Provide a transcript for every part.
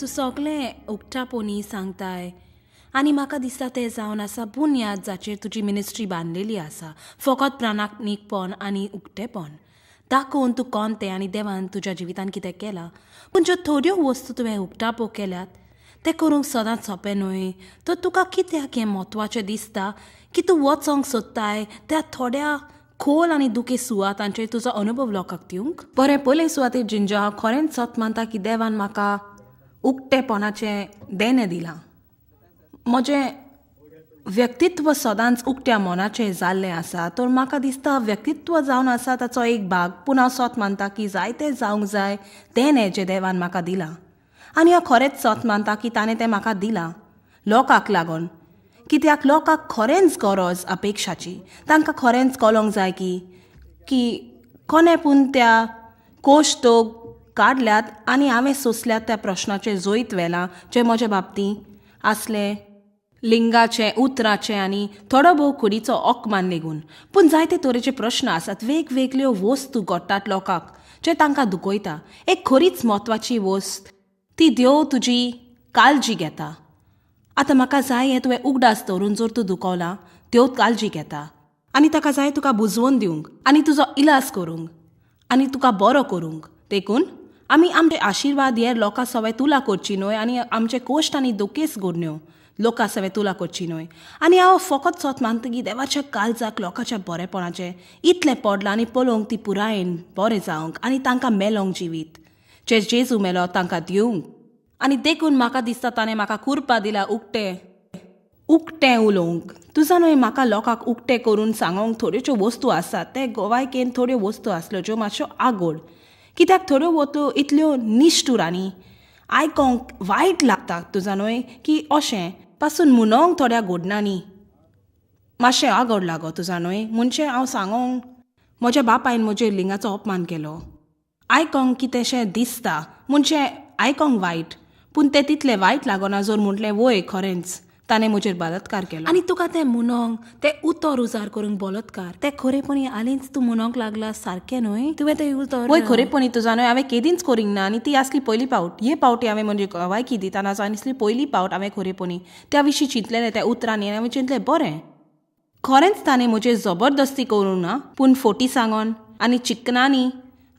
तूं सगळें उक्तापोनी सांगताय आनी म्हाका दिसता तें जावन आसा बुन्याद जाचेर तुजी मिनिस्ट्री बांदलेली आसा, फकत प्रामाणीकपण आनी उक्तेपण दाखोवन तूं कोणतें आनी देवान तुज्या जिवितान कितें केलां. पूण ज्यो थोड्यो वस्तू तुवें उक्तापो केल्यात तें करूंक सदांच सोंपें न्हय. तर तुका कित्याक हें म्हत्वाचें दिसता की तूं वचोंक सोदताय त्या थोड्या खोल आनी दुखे सुवातांचेर तुजो अनुभव लोकांक दिवंक. बरें, पयले सुवातेर जिंजो हांव खरेंच सत मानता की देवान म्हाका उक्तेपणाचें देणें दिलां. म्हजें व्यक्तित्व सदांच उक्त्या मनाचें जाल्लें आसा. तर म्हाका दिसता व्यक्तित्व जावन आसा ताचो एक भाग, पूण हांव सत मानता की जायतें जावंक जाय देणें जें देवान म्हाका दिलां. आनी हांव खरेंच सत मानता की ताणें तें म्हाका दिलां लोकांक लागून. कित्याक लोकांक खरेंच गरज अपेक्षाची. तांकां खरेंच कळोंक जाय की कोणें पूण त्या कोश्टो काडल्यात आनी हांवें सोंसल्यात त्या प्रश्नाचें जोईत व्हेलां जें म्हज्या बाबतींत आसलें लिंगाचें, उतराचें आनी थोडो भोव कुडीचो ओकमान लेगून. पूण जायते तरेचे प्रश्न आसात, वेगवेगळ्यो वस्तू घडटात लोकांक जे तांकां दुखयता. एक खरीच म्हत्वाची वस्त ती देव तुजी काळजी घेता. आतां म्हाका जाय हें तुवें उगडास दवरून जर तूं दुखवलां, देव काळजी घेता आनी ताका जाय तुका बुजवून दिवंक आनी तुजो इलाज करूंक आनी तुका बरो करूंक. देखून आमी आमचे आशिर्वाद हे लोकां सवय तुला करची न्हय आनी आमचे कोश्ट आनी दुखेस घडण्यो लोकां सवय तुला करची न्हय. आनी हांव फकत सत मानता की देवाच्या काळजाक लोकांच्या बरेपणाचें इतलें पडलां आनी पळोवंक ती पुरायेन बरें जावंक आनी तांकां मेलोंक जिवीत जे जेजू मेलो तांकां दिवंक. आनी देखून म्हाका दिसता ताणें म्हाका कुरपा दिला उक्तें उलोवंक. तुजा न्हय म्हाका लोकांक उक्तें करून सांगोंक थोड्योच्यो वस्तू आसात. ते गोवायकेन थोड्यो वस्तू आसल्यो ज्यो मातश्यो आगोड. कित्याक थोड्यो वस्तू इतल्यो निश्ठूर आनी आयकोंक वायट लागता तुजा न्हय की अशें पासून म्हणोंक थोड्या घडणांनी मातशें आगोड लागो तुजा न्हय. म्हणजे हांव सांगोंक म्हज्या बापायन म्हजेर लिंगाचो अपमान केलो. आयकोंक कितेंशें दिसता म्हणजे आयकोंक वायट, पूण तें तितलें वायट लागना जर म्हटलें वय खरेंच ताणें म्हजेर बलात्कार केलो. आनी तुका तें म्हणोंक तें उतर उजार करूंक बलात्कार तें खरेपणी हालींच तूं म्हणोंक लागला सारकें न्हय. तुवें तें उतर वय खरेपणी तुजा न्हय हांवें केदींच करींक ना आनी ती आसली पयली पावट. हे पावटी हांवें म्हणजे गवायकी दिताना आसली पयली पावट हांवें खरेपणी त्या विशीं चिंतलेलें त्या उतरांनी हांवें चिंतलें बरें खरेंच ताणें म्हजेर जबरदस्ती करूं ना, पूण फोटी सांगोन आनी चिकनांनी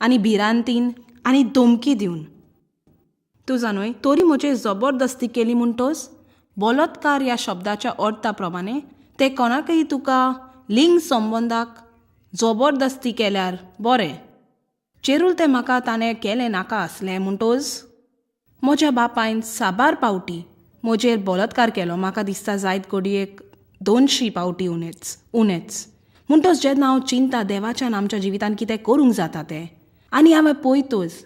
आनी भिरांतीन आनी धमकी दिवन तुजा न्हय तरी म्हजेर जबरदस्ती केली म्हणटोच. बलात्कार ह्या शब्दाच्या अर्था प्रमाणे ते कोणाकय तुका लिंग संबंदाक जबरदस्ती केल्यार बरें. चेरूल तें म्हाका ताणें केलें नाका आसलें म्हणटोच म्हज्या बापायन साबार पावटी म्हजेर बलात्कार केलो. म्हाका दिसता जायत घडये 200 पावटी उणेच. म्हणटोच जेन्ना हांव चिंता देवाच्यान आमच्या जिवितान कितें करूंक जाता तें आनी हांवें पळयतोच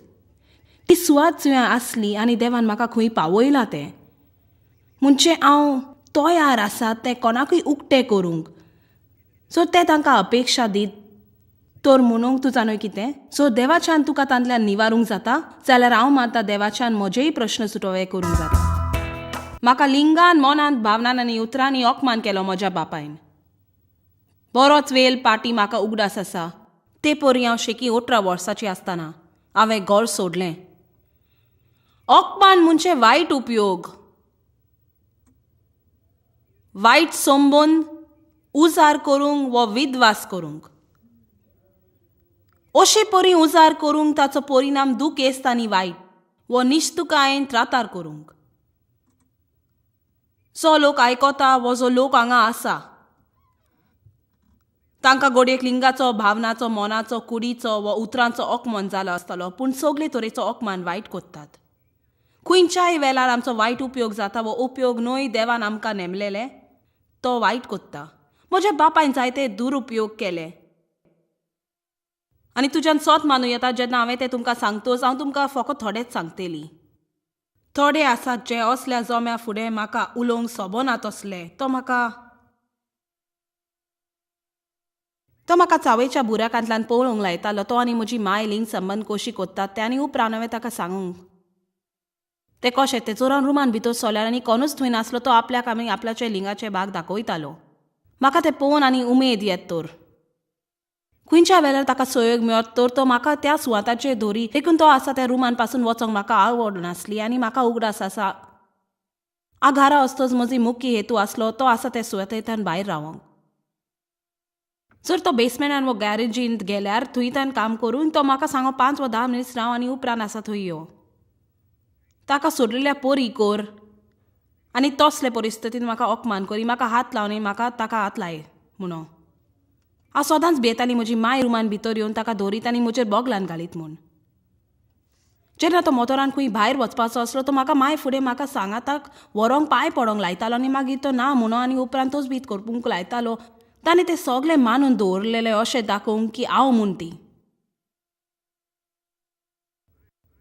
ती सुवात थंय आसली आनी देवान म्हाका खंय पावयलां तें म्हणजे हांव तयार आसा तें कोणाकूय उक्तें करूंक. सो तें तांकां अपेक्षा दीत तर म्हणूंक तुजा न्हय कितें. सो देवाच्यान तुका तांतल्यान निवारूंक जाता जाल्यार हांव मानता देवाच्यान म्हजेय प्रश्न सुटोवे करूंक जाता. म्हाका लिंगान मनांत भावनान आनी उतरांनी ओकमान केलो म्हज्या बापायन. बरोच वेळ पाटी म्हाका उगडास आसा. ते परी हांव शेकी 18 वर्साची आसतना हांवें घर सोडलें. ओकमान म्हणजे वायट उपयोग, वायट संबंद उजार करूंक वा विद्वास करूंक. अशे परी उजार करूंक ताचो परिणाम दुखेस्त आनी वायट व निश्तुकायेन त्रातार करूंक. जो लोक आयकोता वो जो लोक हांगा आसा तांकां घडयेक लिंगाचो, भावनाचो, मनाचो, कुडीचो वा उतरांचो ओकमान जालो आसतलो, पूण सगळे तरेचो ओकमान वायट कोत्तात. खंयच्याय वेळार आमचो वायट उपयोग जाता वो उपयोग न्हय देवान आमकां नेमलेले तो वायट कोत्ता. म्हज्या बापायन जायते दुरुपयोग केले आनी तुज्यान सत मानूं येता जेन्ना हांवें तें तुमकां सांगतोच हांव तुमकां फकत थोडेंच सांगतली. थोडे आसात जे असल्या जम्या फुडें म्हाका उलोवंक सोबना तसले. तो म्हाका चावेच्या बुराकांतल्यान पळोवंक लायतालो. तो आनी म्हजी माय लिंग संबंद कशी कोत्तात ते आनी उपरांत हांवें ताका सांगूंक ते कशें ते चोरान रुमान भितर सोल्यार आनी कोणूच थंय नासलो. तो आपल्याक आमी आपल्याचे लिंगाचे भाग दाखयतालो. म्हाका तें पळोवन आनी उमेद येत तर खंयच्या वेळार ताका सोयग मेळत तर तो म्हाका त्या सुवाताचेर धरी देखून तो आसा त्या रुमान पासून वचोंक म्हाका आवड नासली आनी म्हाका उगडास आसा घरा वचतच म्हजी मुख्य हेतू आसलो तो आसा त्या सुवातेंतल्यान भायर रावंक. जर तो बेसमेंटान वो गॅरेजींत गेल्यार थंयच्यान काम करून तो म्हाका सांगो 5 वा 10 मिनीट राव आनी उपरांत आसा थंय यो. ताका सोडलेल्या पोरी कोर आनी तसले परिस्थितींत म्हाका अपमान करी म्हाका हात लावनी म्हाका ताका हात लाय म्हणून हांव सदांच भियेताली म्हजी माय रुमान भितर येवन ताका धरीत आनी म्हजेर बोगलान घालीत म्हूण. जेन्ना तो मोतोरान खंय भायर वचपाचो आसलो तो म्हाका माय फुडें म्हाका सांगाताक व्हरोंक पांय पडोंक लायतालो आनी मागीर तो ना म्हणून आनी उपरांत तोच बीत करपूंक लायतालो. ताणें तें सगलें मानून दवरलेलें अशें दाखोवंक की हांव म्हूण ती.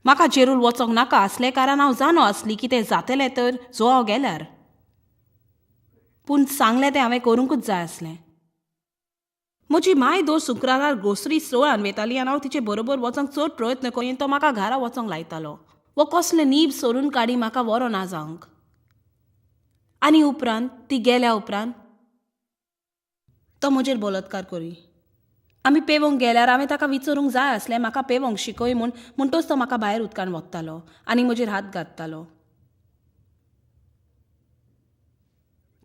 म्हाका जेरूल वचोंक नाका आसलें कारण हांव जाणो आसली की तें जातलें तर जो हांव गेल्यार. पूण सांगलें तें हांवें करूंकूच जाय आसलें. म्हजी माय दर शुक्रारार ग्रोसरी स्टोरान वयताली आनी हांव तिचे बरोबर वचोंक चड प्रयत्न करीन तो म्हाका घरा वचोंक लायतालो. वो कसलें नीब सोडून काडी म्हाका व्हरो ना जावंक. आनी उपरांत ती गेल्या उपरांत तो म्हजेर बलात्कार करी. आमी पेंवंक गेल्यार हांवें ताका विचारूंक जाय आसलें म्हाका पेंवंक शिकय म्हणटच तो म्हाका भायर उदकान वत्तालो आनी म्हजेर हात घालतालो.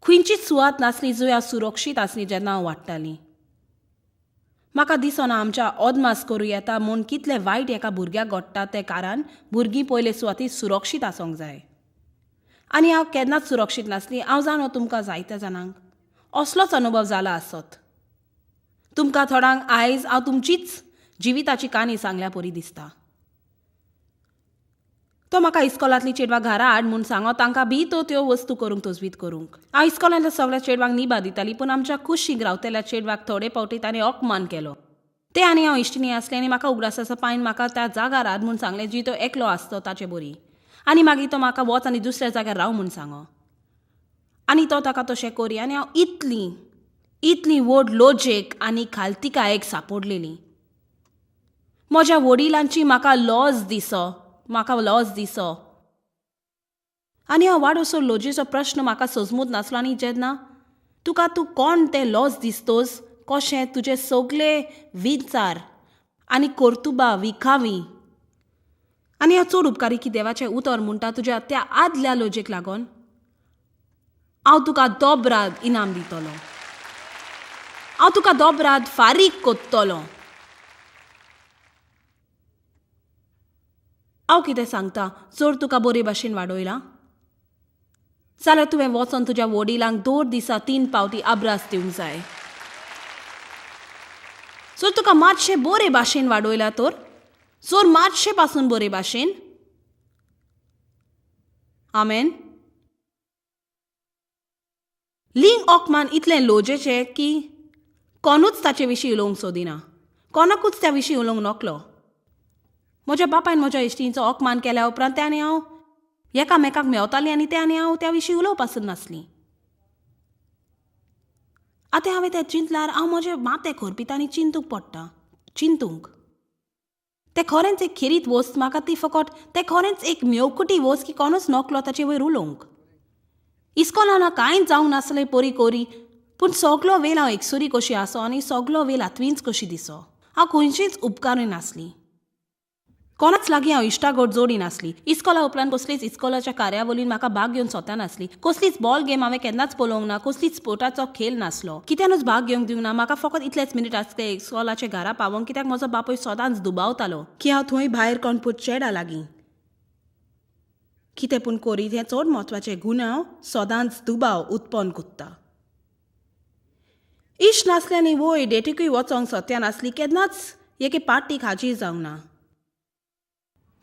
खंयचीच सुवात नासली जंय हांव सुरक्षीत आसली जेन्ना हांव वाडटाली. म्हाका दिसना आमच्या अदमास करूं येता म्हूण कितलें वायट एका भुरग्याक घडटा तें कारण भुरगीं पयले सुवातेर सुरक्षीत आसोंक जाय. आनी हांव केन्नाच सुरक्षीत नासली. हांव जाणो तुमकां जायत्या जाणांक असलोच अनुभव जाला आसत. तुमकां थोड्यांक आयज हांव तुमचीच जिविताची काणी सांगल्या परी दिसता. तो म्हाका इस्कॉलांतली चेडवां घरा हाड म्हूण सांगो तांकां बी त्यो वस्तू करूंक तोजवीत करूंक. हांव इस्कॉलांतल्या सगळ्या चेडवांक निबा दिताली पूण आमच्या कुशीक रावतल्या चेडवाक थोडे फावटी ताणें अपमान केलो. ते आनी हांव इश्टिणी आसलें आनी म्हाका उगडासाचो पायन म्हाका त्या जाग्यार हाड म्हूण सांगलें जी तो एकलो आसतो ताचे बरी. आनी मागीर तो म्हाका वच आनी दुसऱ्या जाग्यार राव म्हूण सांगो. आनी तो ताका तशें करी आनी हांव इतली व्हड लॉजीक आनी खालतिकायेक सांपडलेली. म्हज्या वडिलांची म्हाका लॉज दिसो आनी हांव वाडोसो लॉजीचो प्रश्न म्हाका सजमूत नासलो. आनी जेन्ना तूं कोण तें लॉज दिसतोस कशें तुजे सगळे विचार आनी कर्तुबां विखावी आनी हांव चड उपकारी की देवाचें उतर म्हणटा तुज्या त्या आदल्या लॉजीक लागून हांव तुका दोबराद इनाम दितलो. हांव तुका दोबराद फारीक कोत्तलो. हांव कितें सांगता जर तुका बरे भाशेन वाडयलां जाल्यार तुवें वचोन तुज्या वडिलांक दर दिसा 3 फावटी आब्रास दिवंक जाय. जर तुका मातशें बरे भाशेन वाडयलां तर जर मातशें पासून बरे भाशेन आमेन. लिंग ओकमान इतलें लोजेचें की कोणूच ताचे विशीं उलोवंक सोदिना. कोणाकूच त्या विशीं उलोवंक नकलो. म्हज्या बापायन म्हज्या इश्टींचो अपमान केल्या उपरांत ते आनी हांव एकामेकाक मेवतालीं आनी ते आनी हांव त्या विशीं उलोवपासून नासलीं. आतां हांवें तें चिंतल्यार हांव म्हजें माथें खरपिता आनी चिंतूंक पडटा. तें खरेंच एक खेरीत वस्त म्हाका ती फकत तें खरेंच एक मेवकुटी वस्त की कोणूच नकलो ताचे वयर उलोवंक. इस्कॉलान कांयच जावंक नासलें परी कोरी पूण सगलो वेळ हांव एकसुरी कशी आसो आनी सगलो वेळ आत्वींच कशी दिसो. हांव खंयचीच उपकारी नासली. कोणाच लागीं हांव इश्टागत जोडी नासली. इस्कॉला उपरांत कसलीच इस्कॉलाच्या कार्यावळीन म्हाका भाग घेवन स्वता नासली. कसलीच बॉल गेम हांवें केन्नाच पळोवंक ना. कसलीच स्पोर्टाचो खेळ नासलो. कित्यानूच भाग घेवंक दिवंक ना. म्हाका फकत इतलेच मिनीट आसले इस्कॉलाच्या घरा पावोंक कित्याक म्हजो बापूय सदांच दुबावतालो की हांव थंय भायर कोण पूत चेडा लागीं कितें पूण करीत हें चड म्हत्वाचें गूण हांव सदांच दुबाव उत्पन्न कोत्ता. इश्ट नासल्यानी वय डेटीकूय वचोंक सत्या नासली. केन्नाच एके पार्टीक हाजीर जावंक ना.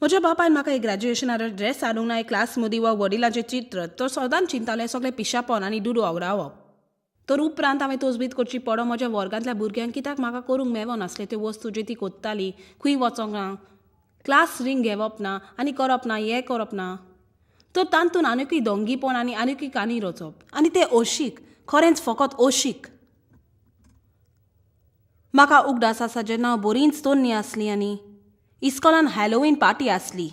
म्हज्या बापायन म्हाका एक ग्रॅज्युएशनार ड्रेस हाडूंक ना. एक क्लास मदीं वा वडिलांचें चित्र तो सदांच चिंतालें सगळें पिशापण आनी दुडू आवरावप. तर उपरांत हांवें तोजवीत करची पडो म्हज्या वर्गांतल्या भुरग्यांक कित्याक म्हाका करूंक मेळो नासलें त्यो वस्तू ज्यो ती कोत्ताली. खंय वचोंक ना. क्लास रिंग घेवप ना आनी करप ना हें करप ना. तर तातूंत आनिकूय दोंगीपण आनी आनिकूय कानी रचप आनी तें ओशीक खरेंच फकत ओशीक. म्हाका उगडास आसा जेन्ना हांव बरींच तोरणी आसली आनी इस्कॉलान हॅलोवीन पार्टी आसली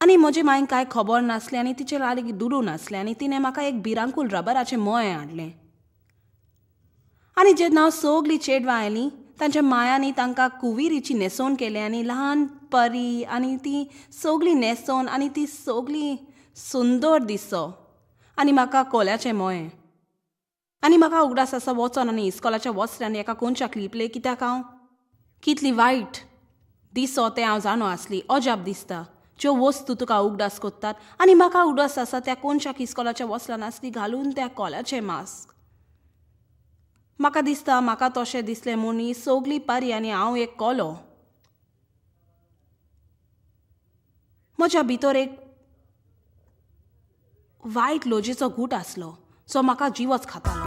आनी म्हजे मांयक कांय खबर नासलें आनी तिचे लागी दुडू नासलें आनी तिणें म्हाका एक भिरांकूल रबराचें मोय हाडलें आनी जेन्ना हांव सगलीं चेडवां आयलीं तांच्या मायांनी तांकां कुविरीची न्हेसोवन केलें आनी ल्हान परी आनी ती सगलीं न्हेसोवन आनी ती सगलीं सुंदर दिसो आनी म्हाका कोल्याचें मोयें आनी म्हाका उगडास आसा वचोन आनी इस्कॉलाच्या वस्त्यांनी एका कोणशाक लिपले कित्याक हांव कितली वायट दिसो तें हांव जाणो आसली अजाप दिसता ज्यो वस्तू तुका उगडास कोत्तात आनी म्हाका उगडास आसा त्या कोणशाक इस्कॉलाच्या वस्त्यान आसली घालून त्या कोल्याचें मास्क म्हाका दिसता म्हाका तशें दिसलें म्हूण ही सगलीं पारी आनी हांव एक कोलो म्हज्या भितर एक वायट लोजेचो गूट आसलो जो म्हाका जिवच खातालो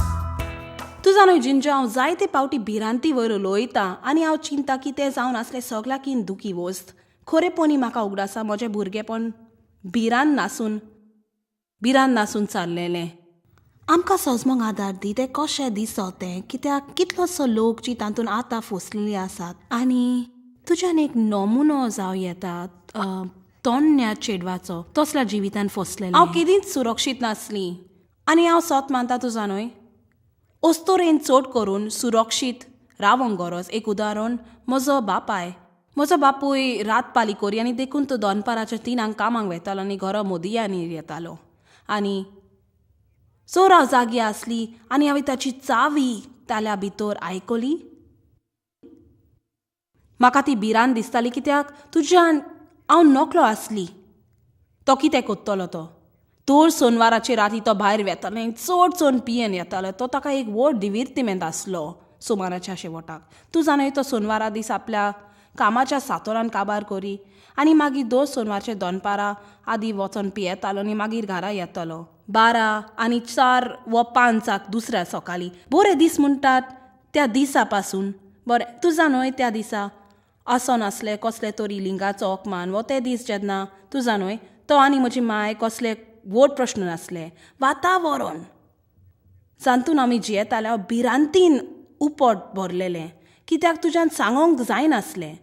तूं जाणा जिंजा हांव जायते फावटी भिरांती वयर उलोयता आनी हांव चिंता की तें जावन आसलें सगळ्याकीन दुखी वस्त खरेपणी म्हाका उगडासा म्हजें भुरगेपण भिरांत नासून चाललेलें आमकां सजमोंक आदार दी तें कशें दिसो तें कित्याक कितलोसो लोक जी तातूंत आतां फसलेली आसात आनी तुज्यान एक नमुनो जावं येता तोन्या चेडवाचो तसल्या जिवितान फसलेलें हांव केदींच सुरक्षीत नासली आनी हांव सोत मानता तूं जाणोय ओस्तोरेन चड करून सुरक्षीत रावंक गरज एक उदाहरण म्हजो बापूय रात पाली कोरी आनी देखून तो दनपाराच्या 3 कामांक वेतालो आनी घरा मोदयांनी येतालो आनी चोर हांव जागी आसली आनी हांवें ताची चावी ताल्या भितर आयकली म्हाका ती भिरांत दिसताली कित्याक तुज्यान हांव नकलो आसली तो कितें कोत्तलो तो तोर सोनवाराचे राती तो भायर वेतालो चड पियेन येतालो तो ताका एक व्हड दिविर्तीमेंत आसलो सुमाराच्या शेवटाक तूं जाणय तो सोनवारा दीस आपल्या कामाच्या सातोरान काबार करी आनी मागीर 2 सोनवारचे दनपारा आदी वचोन पियेतालो आनी मागीर घरा येतालो 12 आनी 4 वा 5 दुसऱ्या सकाळी बरे दीस म्हणटात त्या दिसा पासून बरें तूं जाणय त्या दिसा असो नासले कसले तरी लिंगाचो अपमान वो ते दीस जेन्ना तूं जाणय तो आनी म्हजी माय कसले व्हड प्रश्न नासले वातावरण जांतून आमी जियेताले भिरांतीन उपट भरलेलें कित्याक तुज्यान सांगोंक जायनासलें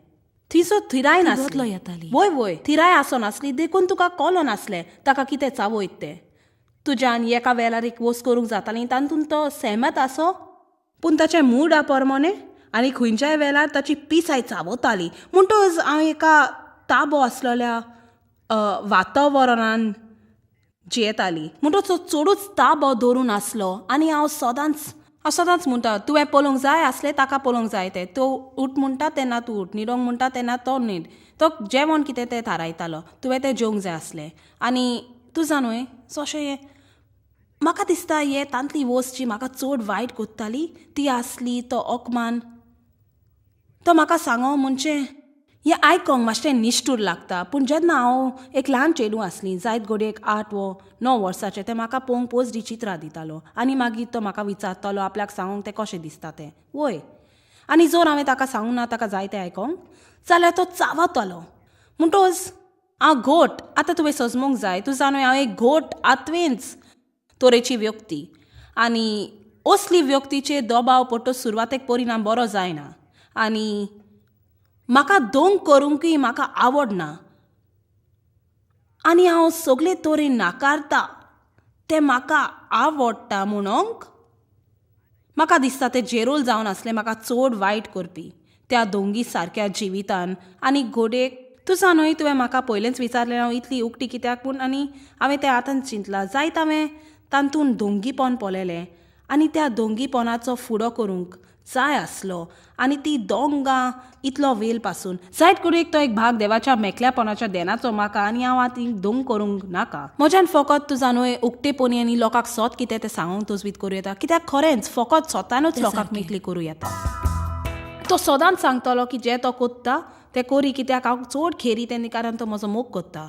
थिसो थिराय नासलो येताली वय थिराय आसो नासली देखून तुका कळो नासलें ताका कितें चावयत तें तुज्यान एका वेळार एक वस्त करूंक जाताली तातूंत तो सहमत आसो पूण ताचें मूड आप्रमाणे आनी खंयच्याय वेळार ताची पिसाय चावताली म्हणटच हांव एका ताबो आसलेल्या वातावरणान जियेताली म्हणटच तो चडूच ताबो धरून आसलो आनी हांव सदांच म्हणटा तुवें पळोवंक जाय आसलें ताका पळोवंक जाय तें तो उठ म्हणटा तेन्ना तूं उठ न्हिदोंक म्हणटा तेन्ना तो न्हीद तो जेवण कितें तें थारायतालो तुवें तें जेवंक जाय आसलें आनी तूं जाणय जशें म्हाका दिसता हे तांतली वस्त जी म्हाका चड वायट कोत्ताली ती आसली तो अपमान तो म्हाका सांगो म्हणजे हें आयकोंक मातशें निश्ठूर लागता पूण जेन्ना हांव एक ल्हान चेडूं आसली जायत घडयेक 8 वा 9 वर्साचें तें म्हाका पळोवंक पोसडी चित्रां दितालो आनी मागीर तो म्हाका विचारतालो आपल्याक सांगूंक तें कशें दिसता तें वय आनी जर हांवें ताका सांगूंक ना ताका जाय तें आयकोंक जाल्यार तो चावतालो म्हणटच हांव घोट आतां तुवें सजमूंक जाय तूं जाणय हांव एक घोट आत्वेंच तोरेची व्यक्ती आनी असली व्यक्तीचेर दबाव पडटो सुरवातेक परिणाम बरो जायना आनी म्हाका दोंग करूंकय म्हाका आवडना आनी हांव सगळे तोरेन नाकारता तें म्हाका आवडटा म्हणूंक म्हाका दिसता तें जेरोल जावन आसलें म्हाका चड वायट करपी त्या दोंगी सारक्या जिवितान आनी घोडेक तूं जाणय तुवें म्हाका पयलेंच विचारलें हांव इतली उक्ती कित्याक पूण आनी हांवें तें आतांच चिंतलां जायत हांवें तातूंत दोंगीपण पळयलें आनी त्या दोंगीपणाचो फुडो करूंक जाय आसलो आनी ती दोंगां इतलो वेल पासून जायत कडेक तो एक भाग देवाच्या मेकल्यापणाच्या देनाचो म्हाका आनी हांव ती दोंग करूंक नाका म्हज्यान फकत तूं जाणय उक्तेपणी आनी लोकांक सोत कितें तें सांगूंक तजवीज करूं येता कित्याक खरेंच फकत स्वतानूच लोकांक मेकली करूं येता तो सदांच सांगतलो की जें तो कोत्ता तें कोरी कित्याक हांव चड खेरी तेन्ना कारण तो म्हजो मोग कोत्ता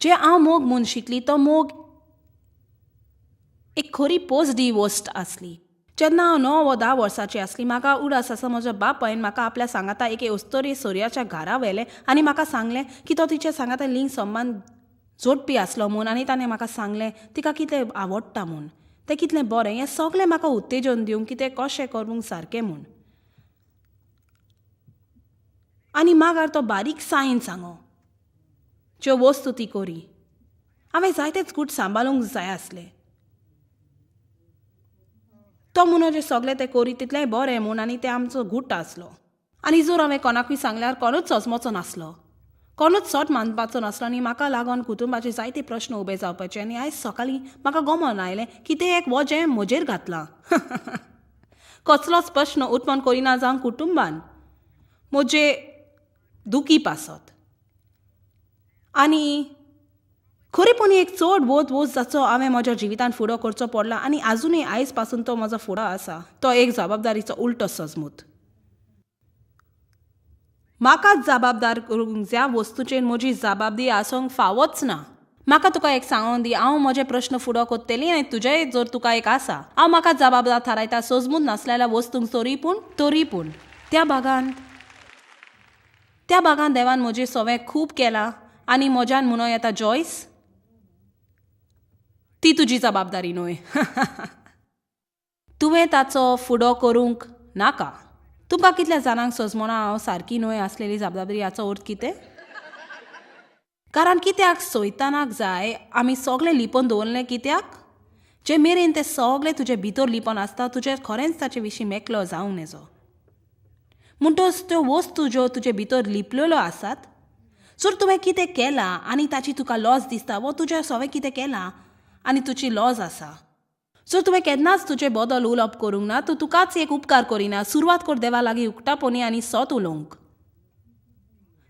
जें हांव मोग म्हूण शिकली तो मोग एक खरी पोसडी वस्त आसली जेन्ना हांव 9 वा 10 वर्साची आसली म्हाका उडास आसा म्हज्या बापायन म्हाका आपल्या सांगाता एके अस्तोरी सोर्याच्या घरा व्हेलें आनी म्हाका सांगलें की तो तिच्या सांगाता लिंग संबंद जोडपी आसलो म्हूण आनी ताणें म्हाका सांगलें तिका कितें आवडटा म्हूण तें कितलें बरें हें सगळें म्हाका उत्तेजन दिवंक की तें कशें करूंक सारकें म्हूण आनी मागार तो बारीक सायन सांगो ज्यो वस्तू ती कोरी हांवें जायतेच कूट सांबाळूंक जाय आसलें तो म्हणून जे सगळे ते करी तितलेंय बरें म्हूण आनी ते आमचो घुट्ट आसलो. आनी जर हांवें कोणाकूय सांगल्यार कोणूच सोजमोचो नासलो, कोणूच सोट मानपाचो नासलो. आनी म्हाका लागून कुटुंबाचे जायते प्रश्न उबे जावपाचे. आनी आयज सकाळीं म्हाका गमन आयलें की तें एक वजें म्हजेर घातलां. कसलोच प्रश्न उत्पन्न करिना जावन कुटुंबान म्हजे दुखी पासत. आनी खरेपणी एक चड बोध वोस जाचो हांवें म्हज्या जिवितांत फुडो करचो पडला. आनी आजुनूय आयज पासून तो म्हजो फुडो आसा. तो एक जबाबदारीचो उलटो सजमूत. म्हाकाच जबाबदार करूंक ज्या वस्तूचेर म्हजी जबाबदारी आसूंक फावच ना. म्हाका तुका एक सांगून दी, हांव म्हजे प्रश्न फुडो कोत्तेली आनी तुजेय जर तुका एक आसा, हांव म्हाका जबाबदार थारायता. सजमूत नासलेल्या वस्तूंक तरी पूण त्या भागान देवान म्हजें सवें खूब केलां. आनी म्हज्यान म्हणून येता जॉयस, ती तुजी जबाबदारी न्हय. तुवें ताचो फुडो करूंक नाका. तुमकां कितल्या जाणांक सजमोना हांव सारकी न्हय आसलेली जबाबदारी हाचो अर्थ कितें? कारण कित्याक सोयतानाक जाय आमी सगळें लिपोवन दवरलें. कित्याक जे मेरेन तें सगळें तुजे भितर लिपोवन आसता तुजेर खरेंच ताचे विशीं मेकलो जावंक नजो. म्हणटच त्यो वस्तू ज्यो तुजे भितर लिपलेल्यो आसात, जर तुवें कितें केलां आनी ताची तुका लॉस दिसता, वो तुजें सवें कितें केलां आनी तुजी लॉस आसा. जर तुवें केन्नाच तुजे बदल उलोवप करूंक ना, तूं तुकाच एक उपकार करिना. सुरवात कर देवा लागीं उक्तापणी आनी सोत उलोवंक.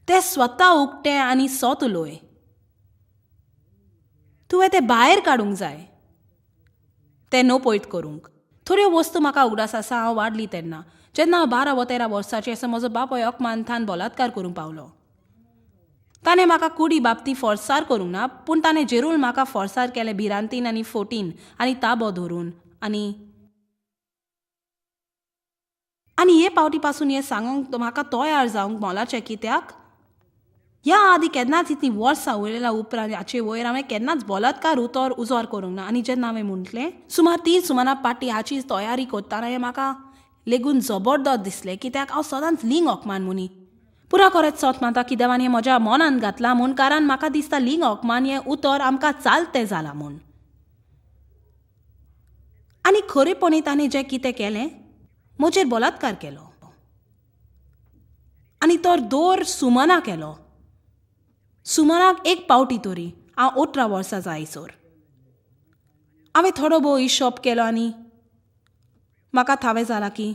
तें स्वता उक्तें आनी सोत उलोय. तुवें तें भायर काडूंक जाय, तें नो पयत करूंक. थोड्यो वस्तू म्हाका उगडास आसा. हांव वाडली तेन्ना, जेन्ना हांव 12-13 वर्साची आसा, म्हजो बाप योकमानथान बलात्कार करूंक पावलो. ताणें म्हाका कुडी बाबती फोर्सार करूंक ना, पूण ताणें जेरूल म्हाका फोर्सार केलें भिरांतीन आनी फोटीन आनी ताबो धरून. आनी हे पावटी पासून हें सांगूंक म्हाका तयार जावंक मोलाचें. कित्याक ह्या आदी केन्नाच इतलीं वर्सां उलयल्या उपरांत हाचे वयर हांवें केन्नाच बलात्कार उजवार करूंक ना. आनी जेन्ना हांवें म्हटलें सुमार 3 सुमारा पाटी हाची तयारी करताना हें म्हाका लेगून जबरदस्त दिसलें. कित्याक हांव सदांच लिंग होकमान मुनी पुरा खरेंच सोत मानता की देवान हें म्हज्या मनान घातलां म्हूण. कारण म्हाका दिसता लिंग होकमान हें उतर आमकां चालतें जालां म्हूण. आनी खरेपणी ताणें जें कितें केलें, म्हजेर बलात्कार केलो. आनी तो दोर सुमना केलो. सुमनाक एक पावटी तरी. हांव 18 वर्सां जायसर हांवें थोडो भोव हिशोब केलो आनी म्हाका थावें जाला की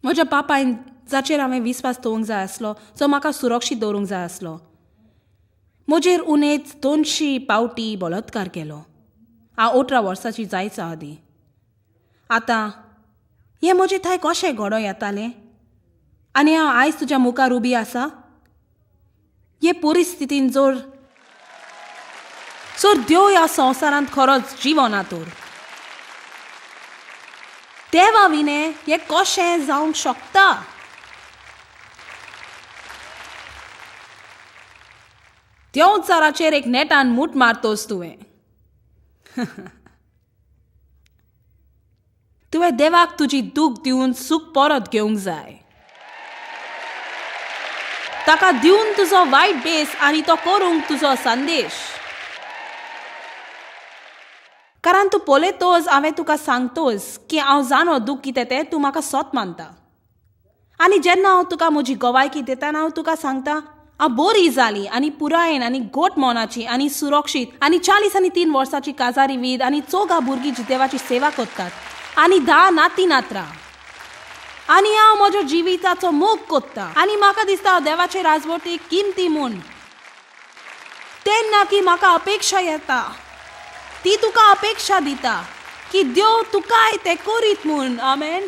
म्हज्या बापायन जाचेर हांवें विस्वास दवरूंक जाय आसलो, जो म्हाका सुरक्षीत दवरूंक जाय आसलो, म्हजेर उणेच 200 पावटी बलात्कार केलो. हांव 18 वर्साची जायचा आदी. आतां हें म्हजें थंय कशें घडों येतालें आनी हांव आयज तुज्या मुखार उबी आसा. हे परिस्थितीन जर देव ह्या संवसारांत खरोच जिवना तर देवा विने हें कशें जावंक शकता? देंवचाराचेर एक नेटान मूठ मारतोस तुवें. तुवें देवाक तुजी दूख दिवन सूख परत घेवंक जाय. ताका दिवन तुजो वायट बेस आनी तो करूंक तुजो संदेश. कारण तूं पळयतोस, हांवें तुका सांगतोस की हांव जाणो दूख कितें तें तूं म्हाका सोत मानता. आनी जेन्ना हांव तुका म्हजी गवायकी दिताना हांव तुका सांगता हांव बरी जाली आनी पुरायेन आनी गोट मोनाची आनी सुरक्षीत आनी 40 आनी 3 वर्साची काजारी वीद आनी 4 भुरगीं जी देवाची सेवा करतात आनी 10 नाती नात्रां. आनी हांव म्हज्या जिविताचो मोग कोत्ता. आनी म्हाका दिसता हांव देवाचे राजवटीक किमती म्हूण. तेन्ना की म्हाका अपेक्षा येता, ती तुका अपेक्षा दिता की देव तुकाय तें करीत म्हूण. आमेन.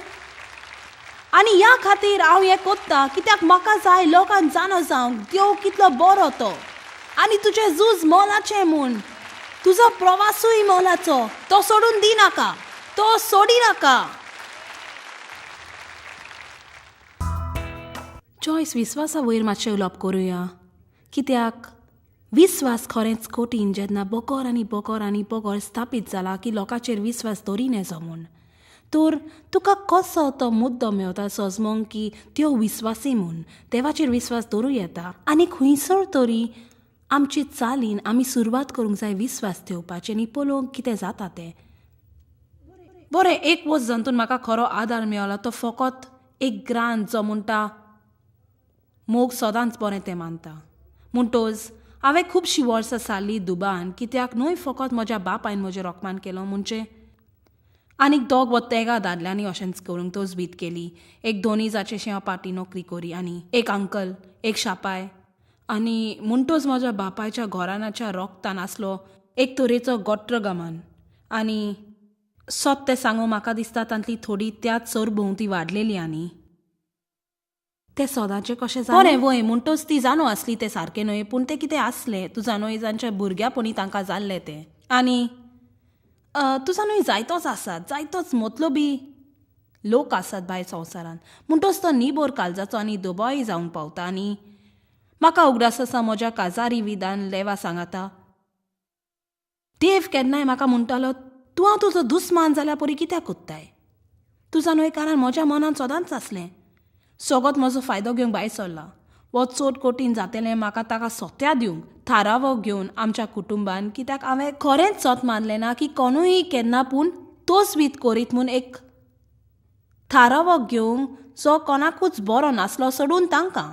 आनी ह्या खातीर हांव हें कोत्ता कित्याक म्हाका जाय लोकांक जाणो जावंक देव कितलो बरो तो आनी तुजें झूज मोलाचें म्हूण. तुजो प्रवासूय मोलाचो. तो सोडून दिनाका, तो सोडिनाका. जॉयस, विस्वासा वयर मातशें उलोवप करुया. कित्याक विस्वास खरेंच कठीण जेन्ना बोकोर आनी बोकोर स्थापीत जाला की लोकांचेर विस्वास दवरिनेजो म्हूण. तर तुका कसो तो मुद्दो मेवता सजमोंक की त्यो विस्वासी म्हूण देवाचेर विस्वास दवरूं येता. आनी खंयसर तरी आमची चालीन आमी सुरवात करूंक जाय विस्वास ठेवपाचें आनी पळोवंक कितें जाता तें. बरें, एक वस्त जंतून म्हाका खरो आदार मेळलो तो फकत एक ग्रांत जो म्हणटा मोग सदांच बरें तें मानता. म्हणटोच हांवें खुबशीं वर्सां सारलीं दुबान, कित्याक न्हय फकत म्हज्या बापायन म्हजें रोखमान केलो म्हणचे आनीक दोग वा तेगा दादल्यांनी अशेंच करूंक तोजबीत केली. एक दोनी जाचे शेवा पार्टी नोकरी कोरी आनी एक अंकल, एक शापाय आनी म्हणटोच म्हज्या बापायच्या घोराण्याच्या रोगतान आसलो एक तरेचो गोट्ट गमान आनी सोत तें सांगूं म्हाका दिसता तांतली थोडी त्याच सरभोंवती वाडलेली आनी ते सोदाचें कशें बरें वय म्हणटोच ती जाणो आसली तें सारकें न्हय पूण तें कितें आसलें तूं जाणो जांच्या भुरग्यापणी तांकां जाल्लें तें आनी तूं जाणो जायतोच आसात जायतोच मतलबी लोक आसात भायर संवसारांत म्हणटोच तो निबोर काळजाचो आनी दुबाय जावंक पावता आनी म्हाका उगडास आसा म्हज्या काजारी विधान लेवा सांगाता देव केन्नाय म्हाका म्हणटालो तूं हांव तुजो दुस्मान जाल्या परी कित्याक कोत्ताय तूं जाणो कारण म्हज्या मनान सदांच आसलें सोगत म्हजो फायदो घेवंक भायर सरला वो चड कठीण जातलें म्हाका ताका सोत्या दिवंक थारावो घेवन आमच्या कुटुंबान कित्याक हांवें खरेंच सोत मानलें ना की कोणूय केन्ना पूण तोच बीत करीत म्हूण एक थारावो घेवंक जो कोणाकूच बरो नासलो सोडून तांकां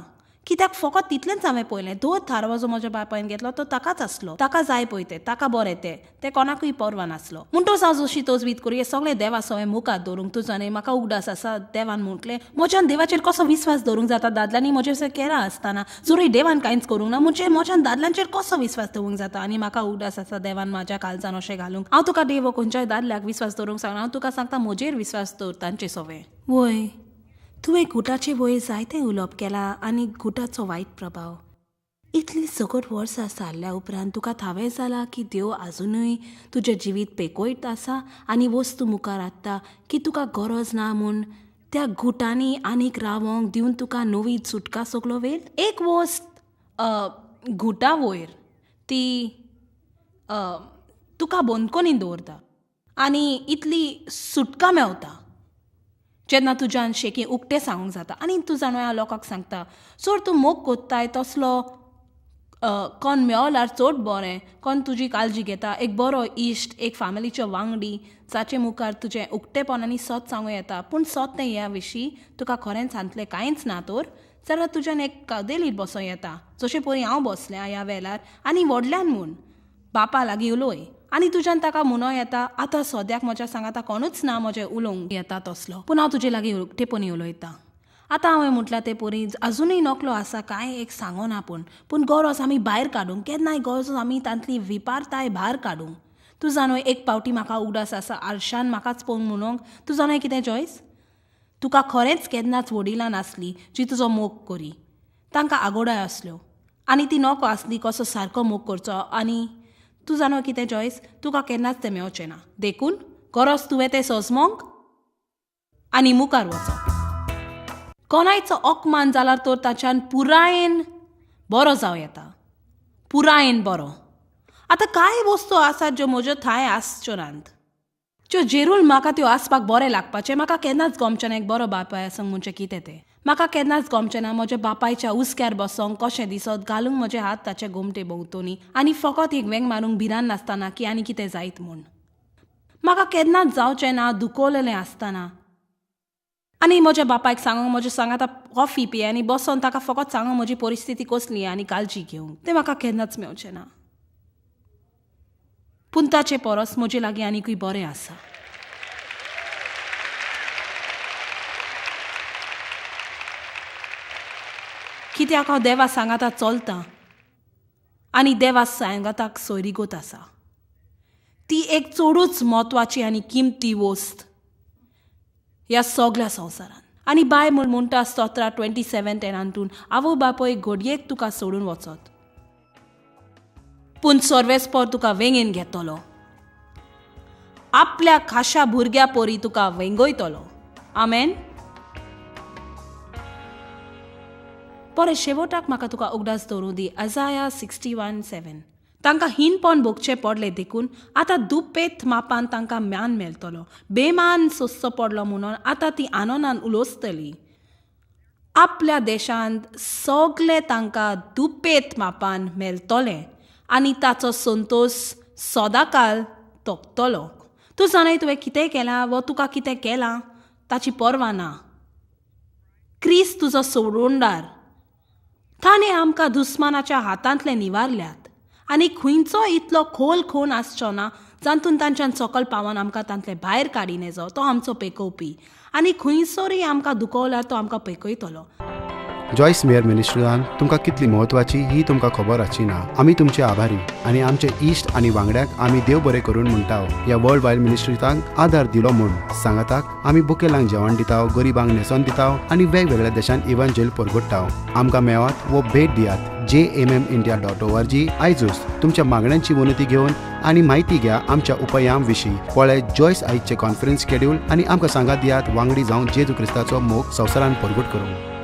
कित्याक फकत तितलेंच हांवें पळयलें दो थारावो जो म्हज्या बापायन घेतलो तो ताकाच आसलो ताका जाय पळय ताका बरें तें कोणाकूय परवा नासलो म्हणटोच हांव जशी तोजबीत करी हें सगळें देवा सवय मुखार दवरूंक तुजो न्ही म्हाका उगडास आसा देवान म्हटलें म्हज्यान देवाचेर कसो विस्वास दवरूंक जाता दादल्यांनी म्हजे केला आसतना जरूय देवान कांयच करूंक ना म्हणजे म्हज्यान दादल्यांचेर कसो विस्वास दवरूंक जाता आनी म्हाका उगडास आसा देवान म्हाज्या काळजान अशें घालूंक हांव तुका देव खंयच्याय दादल्याक विस्वास दवरूंक सांगना हांव तुका सांगता म्हजेर विस्वास दवर तांचे सवय वय तुवें गुटाचे वयर जायतें उलोवप केलां आनी गुटाचो वायट प्रभाव इतली सगळी वर्सां सारल्या उपरांत तुका थावें जाला की देव आजुनूय तुजें जिवीत पेकयत आसा आनी वस्तू मुखार हाडटा की तुका गरज ना म्हूण त्या गुटांनी आनीक रावोंक दिवन तुका नवी सुटका सगलो वेळ एक वस्त गुटा वयर ती तुका बंदकोनी दवरता आनी इतली सुटका मेवता जेन्ना तुज्यान शेकी उक्तें सांगूंक जाता आनी तूं जाणो हांव लोकांक सांगता चड तूं मोग कोत्ताय तसलो कोण मेवल्यार चड बरें कोण तुजी काळजी घेता एक बरो इश्ट एक फॅमिलीचो वांगडी जाचे मुखार तुजें उक्तेपण आनी सोत सांगूं येता पूण सोत तें ह्या विशीं तुका खरेंच सांगतलें कांयच ना तर जाल्यार तुज्यान एक कदेलीर बसों येता जशें पळय हांव बसलें ह्या वेळार आनी व्हडल्यान म्हूण बापा लागीं उलोय आनी तुज्यान ताका म्हणो येता आतां सद्याक म्हज्या सांगाता कोणूच ना म्हजें उलोवंक येता तसलो पूण हांव तुजे लागीं उक्तेपणी उलयतां आतां हांवें म्हटलां ते परी आजुनूय नकलो आसा कांय एक सांगो ना पूण गरज आमी भायर काडूंक केन्नाय गरज आमी तांतली विपारताय भायर काडूंक तूं जाणो एक पावटी म्हाका उगडास आसा आरशान म्हाकाच पळोवन म्हणूंक तूं जाणो कितें जॉयस तुका खरेंच केन्नाच वडिलां नासली जी तुजो मोग करी तांकां आगोडाय आसल्यो आनी ती नोको आसली कसो सारको मोग करचो आनी तूं जाणो कितें जॉयस तुका केन्नाच तें मेवचें ना देखून गरज तुवें तें सजमोंक आनी मुखार वचप कोणायचो ओकमान जाल्यार तर ताच्यान पुरायेन बरो जावं येता पुरायेन बरो आतां कांय वस्तू आसात ज्यो म्हज्यो थाय आसच्यो नात ज्यो जेरूल म्हाका त्यो आसपाक बरें लागपाचें म्हाका केन्नाच गमचें ना एक बरो बापाय आसूंक म्हणजे कितें तें म्हाका केन्नाच गमचें ना म्हज्या बापायच्या उस्क्यार बसोंक कशें दिसत घालूंक म्हजे हात ताचे घुमटे भोंवतणी आनी फकत एक वेंग मारूंक भिरान नासतना की आनी कितें जायत म्हूण म्हाका केन्नाच जावचें ना दुखोवलेलें आसतना आनी म्हज्या बापायक सांगूंक म्हज्या सांगाता कॉफी पिये आनी बसोन ताका फकत सांगूंक म्हजी परिस्थिती कसली आनी काळजी घेवंक तें म्हाका केन्नाच मेवचें ना पूण ताचे परस म्हजे लागीं आनीकूय बरें आसा कित्याक हांव देवा सांगाता चलतां आनी देवा सांगाताक सोयरीगोत आसा ती एक चडूच म्हत्वाची आनी किमती वस्त ह्या सगळ्या संवसारान आनी बायबल म्हणटा स्तोत्रा 27:10 आवय बापय घडयेक तुका सोडून वचत पूण सर्वेस्पर तुका वेंगेन घेतलो आपल्या खाशा भुरग्या परी तुका वेंगयतलो आमेन बरें शेवटाक म्हाका तुका उगडास दवरूं दी आयजाया 61:7 तांकां हिनपण भोगचें पडलें देखून आतां दुपेत मापान तांकां म्यान मेळटलो बेमान सोंसचो पडलो म्हणून आतां ती आनंदान उलोसतली आपल्या देशांत सगळे तांकां दुपेत मापान मेळटलें आनी ताचो संतोश सदांकाल तोपतलो तूं जाणाय तुवें कितें केलां वा तुका कितें केलां ताची पर्वा ना. क्रिस्त तुजो सोडूनदार. ताणें आमकां दुस्मानाच्या हातांतले निवारल्यात आनी खंयचो इतलो खोल खूण आसचो ना जातून तांच्यान सकल पावन आमकां तांतले भायर काडी नेजो. तो आमचो पेकोवपी आनी खंयसरूय आमकां दुखवल्यार तो आमकां पेकयतलो. जॉयस मेयर मिनिस्ट्रीजान तुमकां कितली म्हत्वाची ही तुमकां खबर आसची ना. आमी तुमचे आभारी आनी आमचे इश्ट आनी वांगड्याक आमी देव बरें करून म्हणटाव. ह्या वर्ल्ड वायड मिनिस्ट्रीजांक आदार दिलो म्हूण सांगाताक आमी बुकेलांक जेवण दिताव, गरिबांक न्हेसोन दिताव आनी वेगवेगळ्या देशांत इव्हँजल परगटाव. आमकां मेळात वो भेट दियात jmmindia.org. आयजूच तुमच्या मागण्यांची वनती घेवन आनी म्हायती घ्या आमच्या उपायां विशीं. पळय जॉयस आयजचे कॉन्फरन्स शेड्यूल आनी आमकां सांगात दियात वांगडी जावन जेजू क्रिस्ताचो मोग संवसारान परगट करूंक.